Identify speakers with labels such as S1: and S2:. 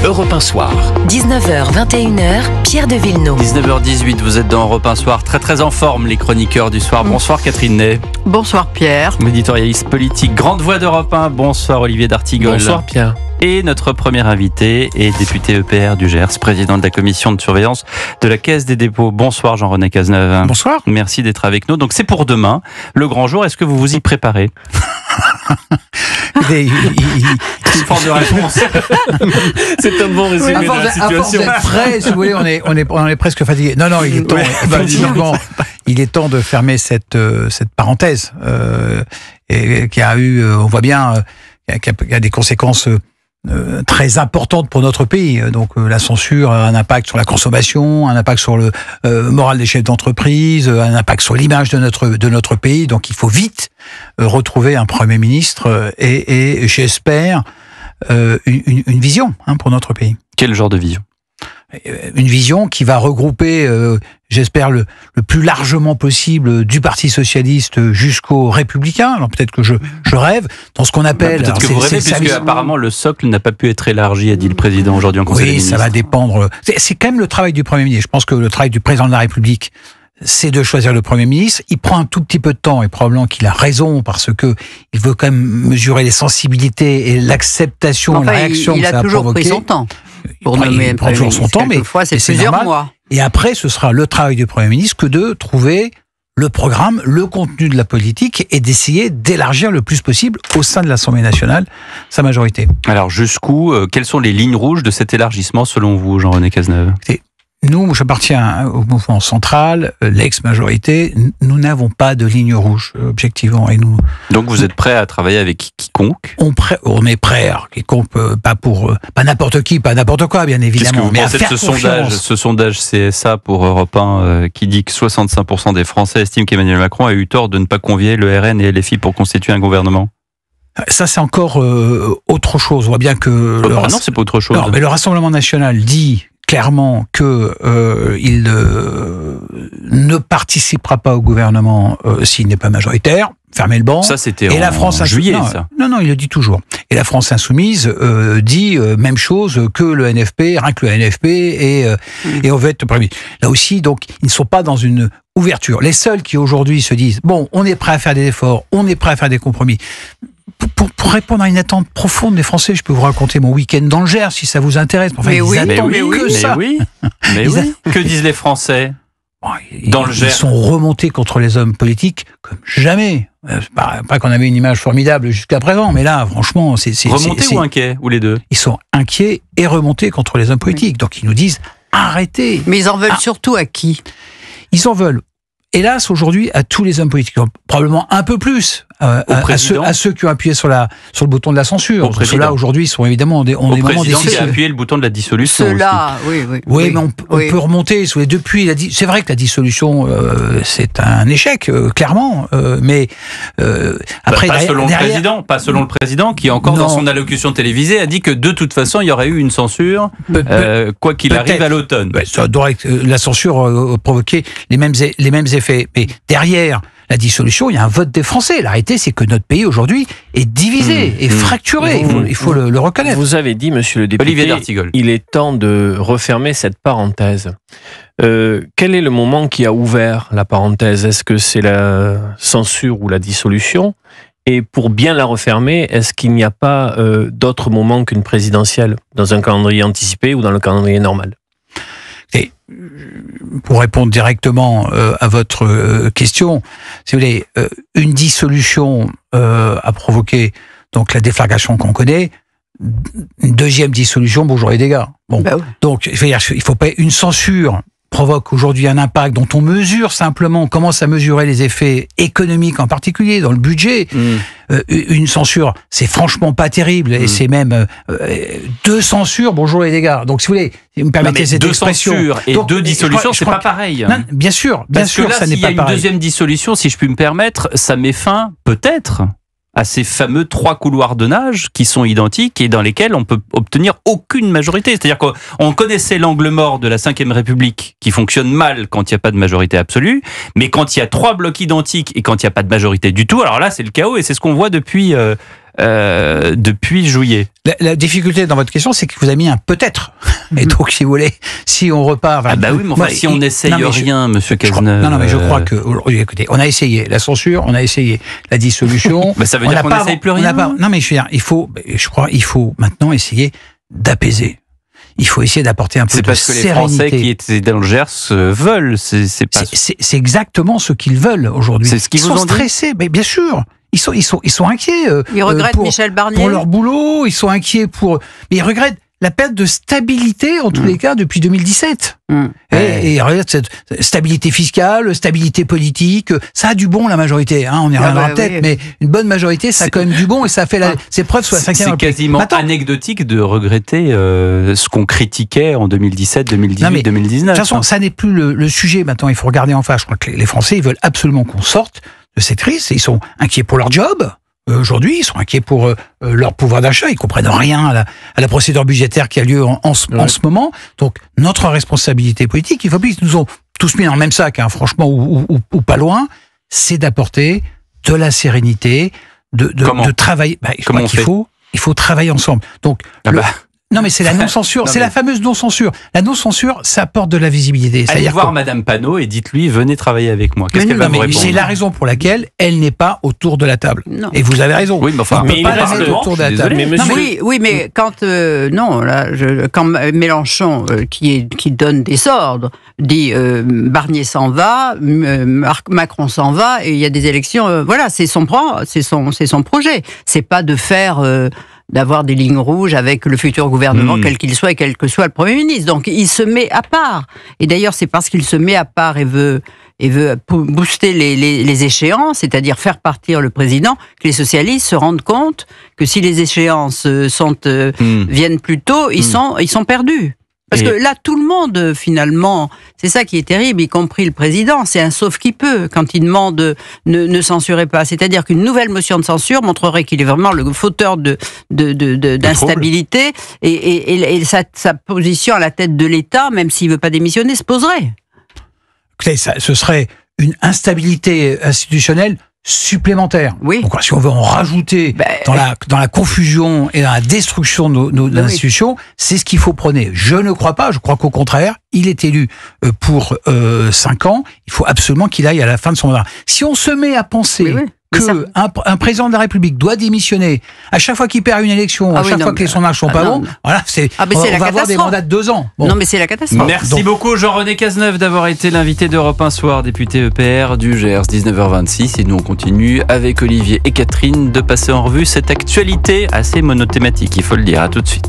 S1: Europe 1 Soir.
S2: 19h, 21h, Pierre de Villeneuve.
S3: 19h18, vous êtes dans Europe 1 Soir, très en forme les chroniqueurs du soir. Bonsoir Catherine Ney.
S4: Bonsoir Pierre.
S3: Éditorialiste politique, grande voix d'Europe 1. Bonsoir Olivier d'Artigol.
S1: Bonsoir Pierre.
S3: Et notre premier invité est député EPR du Gers, président de la commission de surveillance de la Caisse des dépôts. Bonsoir Jean-René Cazeneuve.
S5: Bonsoir.
S3: Merci d'être avec nous. Donc c'est pour demain, le grand jour. Est-ce que vous vous y préparez?
S1: Forme de réponse. C'est un bon résumé de la situation.
S5: À force d'être prêt, si vous voulez, on est presque fatigué. Non, il est temps, effectivement, il est temps de fermer cette parenthèse qui a eu, on voit bien, qui a des conséquences très importantes pour notre pays. Donc la censure a un impact sur la consommation, un impact sur le moral des chefs d'entreprise, un impact sur l'image de notre pays. Donc il faut vite retrouver un Premier ministre et j'espère une vision pour notre pays.
S3: Quel genre de vision?
S5: Une vision qui va regrouper, j'espère, le plus largement possible du Parti Socialiste jusqu'aux Républicains. Alors peut-être que je rêve dans ce qu'on appelle...
S3: Peut-être que vous rêvez, puisque apparemment le socle n'a pas pu être élargi, a dit le président aujourd'hui en Conseil des ministres.
S5: Oui, ça va dépendre. C'est quand même le travail du Premier ministre. Je pense que le travail du président de la République, c'est de choisir le Premier ministre. Il prend un tout petit peu de temps et probablement qu'il a raison parce que il veut quand même mesurer les sensibilités et l'acceptation, la réaction que ça a provoqué.
S4: Il a toujours pris son temps.
S5: Il prend toujours son temps, mais
S4: c'est plusieurs
S5: normal.
S4: mois.
S5: Et après, ce sera le travail du Premier ministre que de trouver le programme, le contenu de la politique et d'essayer d'élargir le plus possible au sein de l'Assemblée nationale sa majorité.
S3: Alors jusqu'où, quelles sont les lignes rouges de cet élargissement selon vous, Jean-René Cazeneuve?
S5: Nous, j'appartiens au mouvement central, l'ex-majorité, nous n'avons pas de ligne rouge, objectivement. Et nous,
S3: donc vous êtes prêt à travailler avec quiconque?
S5: On est prêt, quiconque, pas n'importe qui, pas n'importe quoi, bien évidemment.
S3: Qu'est-ce que vous pensez de ce sondage CSA pour Europe 1 qui dit que 65% des Français estiment qu'Emmanuel Macron a eu tort de ne pas convier le RN et LFI pour constituer un gouvernement?
S5: Ça, c'est encore autre chose. On voit bien que...
S3: Non, c'est pas autre chose.
S5: Non, mais le Rassemblement national dit clairement que il ne participera pas au gouvernement s'il n'est pas majoritaire. Fermez le banc.
S3: Ça, c'était
S5: et la France
S3: juillet, ça.
S5: Non, il le dit toujours. Et la France insoumise dit même chose que le NFP, rien que le NFP, et on veut être Premier ministre. Là aussi, donc, ils ne sont pas dans une ouverture. Les seuls qui aujourd'hui se disent, bon, on est prêt à faire des efforts, on est prêt à faire des compromis. Pour répondre à une attente profonde des Français, je peux vous raconter mon week-end dans le Gers, si ça vous intéresse. Enfin, ils attendent que ça.
S3: Mais oui. Que disent les Français dans le Gers?
S5: Ils sont remontés contre les hommes politiques comme jamais. Pas qu'on avait une image formidable jusqu'à présent, mais là, franchement, c'est...
S3: Remontés ou inquiets? Ou les deux?
S5: Ils sont inquiets et remontés contre les hommes politiques. Donc ils nous disent, arrêtez.
S4: Mais ils en veulent surtout à qui?
S5: Ils en veulent, hélas, aujourd'hui, à tous les hommes politiques. Probablement un peu plus à ceux qui ont appuyé sur le bouton de la censure. Ceux-là, aujourd'hui, sont évidemment des moments
S3: décisifs.
S5: décisifs.
S3: Qui a appuyé le bouton de la dissolution.
S4: Ceux-là,
S5: oui, mais on peut remonter. Depuis, c'est vrai que la dissolution, c'est un échec, clairement. Mais après,
S3: pas selon le président, qui encore dans son allocution télévisée a dit que de toute façon, il y aurait eu une censure, quoi qu'il arrive à l'automne.
S5: La censure provoquait les mêmes effets. Mais derrière la dissolution, il y a un vote des Français. La réalité, c'est que notre pays, aujourd'hui, est divisé et fracturé. Il faut le reconnaître.
S1: Vous avez dit, monsieur le député,
S3: Olivier d'Artigol,
S1: il est temps de refermer cette parenthèse. Quel est le moment qui a ouvert la parenthèse? Est-ce que c'est la censure ou la dissolution? Et pour bien la refermer, est-ce qu'il n'y a pas d'autre moment qu'une présidentielle dans un calendrier anticipé ou dans le calendrier normal?
S5: Et pour répondre directement à votre question, si vous voulez, une dissolution a provoqué donc la déflagration qu'on connaît. Une deuxième dissolution, bonjour les dégâts. Bon, donc il faut pas une censure provoque aujourd'hui un impact dont on mesure simplement, on commence à mesurer les effets économiques en particulier dans le budget. Une censure, c'est franchement pas terrible et c'est même deux censures, bonjour les dégâts. Donc si vous voulez, vous me permettez cette expression.
S3: Deux censures et deux dissolutions, c'est pas pareil.
S5: Non, bien sûr,
S3: là,
S5: ça n'est pas pareil.
S3: S'il y a une deuxième dissolution, si je puis me permettre, ça met fin peut-être à ces fameux 3 couloirs de nage qui sont identiques et dans lesquels on peut obtenir aucune majorité. C'est-à-dire qu'on connaissait l'angle mort de la Ve République qui fonctionne mal quand il n'y a pas de majorité absolue, mais quand il y a 3 blocs identiques et quand il n'y a pas de majorité du tout, alors là c'est le chaos et c'est ce qu'on voit depuis depuis juillet.
S5: La difficulté dans votre question, c'est que vous avez mis un peut-être. Et donc, si vous voulez, si on repart...
S3: Ah bah oui, mais enfin, si on n'essaye rien, monsieur Cazeneuve...
S5: Non, mais je crois que... Écoutez, on a essayé la censure, on a essayé la dissolution...
S3: Ça veut dire qu'on n'essaye plus rien.
S5: Non, mais je veux dire, il faut maintenant essayer d'apaiser. Il faut essayer d'apporter un peu de sérénité.
S3: C'est parce que les Français qui étaient dans le Gers veulent.
S5: C'est exactement ce qu'ils veulent aujourd'hui.
S3: C'est ce qu'ils
S5: sont stressés, mais bien sûr. Ils sont inquiets.
S4: Ils regrettent Michel Barnier.
S5: Pour leur boulot, ils sont inquiets pour... Mais ils regrettent la perte de stabilité, en tous les cas, depuis 2017. Et regarde, cette stabilité fiscale, stabilité politique, ça a du bon, la majorité. Hein, on y reviendra peut-être, mais une bonne majorité, ça a quand même du bon et ça fait ses preuves sur la 5e
S3: République. C'est quasiment anecdotique de regretter ce qu'on critiquait en 2017, 2018, 2019.
S5: De toute façon, ça n'est plus le sujet maintenant. Il faut regarder en face. Je crois que les Français, ils veulent absolument qu'on sorte de cette crise. Ils sont inquiets pour leur job. Aujourd'hui, ils sont inquiets pour leur pouvoir d'achat. Ils comprennent rien à la procédure budgétaire qui a lieu en ce moment. Donc, notre responsabilité politique, il faut plus qu'ils nous ont tous mis dans le même sac, hein, franchement, ou pas loin, c'est d'apporter de la sérénité, de travailler. Il faut travailler ensemble. Donc, non, mais c'est la non-censure, c'est la fameuse non-censure. La non-censure, ça apporte de la visibilité.
S3: Allez voir Madame Panot et dites-lui, venez travailler avec moi. Qu'est-ce qu'elle va vous répondre ?
S5: C'est la raison pour laquelle elle n'est pas autour de la table.
S4: Non.
S5: Et vous avez raison.
S3: Oui, mais enfin,
S5: il pas la mettre autour de la table.
S4: Oui, mais quand quand Mélenchon, qui donne des ordres, dit Barnier s'en va, Macron s'en va, et il y a des élections. Voilà, c'est son projet. C'est pas de faire. D'avoir des lignes rouges avec le futur gouvernement, quel qu'il soit et quel que soit le Premier ministre. Donc, il se met à part. Et d'ailleurs, c'est parce qu'il se met à part et veut booster les échéances, c'est-à-dire faire partir le président, que les socialistes se rendent compte que si les échéances viennent plus tôt, ils sont perdus. Parce que là, tout le monde, finalement, c'est ça qui est terrible, y compris le président, c'est un sauf qui peut quand il demande ne censurez pas. C'est-à-dire qu'une nouvelle motion de censure montrerait qu'il est vraiment le fauteur d'instabilité et sa position à la tête de l'État, même s'il ne veut pas démissionner, se poserait.
S5: Écoutez, ce serait une instabilité institutionnelle supplémentaire.
S4: Oui.
S5: Donc, si on veut en rajouter dans la confusion et dans la destruction de nos institutions, c'est ce qu'il faut prôner. Je ne crois pas, je crois qu'au contraire, il est élu pour 5 ans, il faut absolument qu'il aille à la fin de son mandat. Si on se met à penser qu'un président de la République doit démissionner à chaque fois qu'il perd une élection, à chaque fois que les sondages sont pas bons, voilà, on va avoir des mandats de 2 ans.
S4: Bon. Non, mais c'est la catastrophe.
S3: Merci beaucoup Jean-René Cazeneuve d'avoir été l'invité d'Europe 1 Soir, député EPR du Gers, 19h26. Et nous on continue avec Olivier et Catherine de passer en revue cette actualité assez monothématique, il faut le dire. À tout de suite.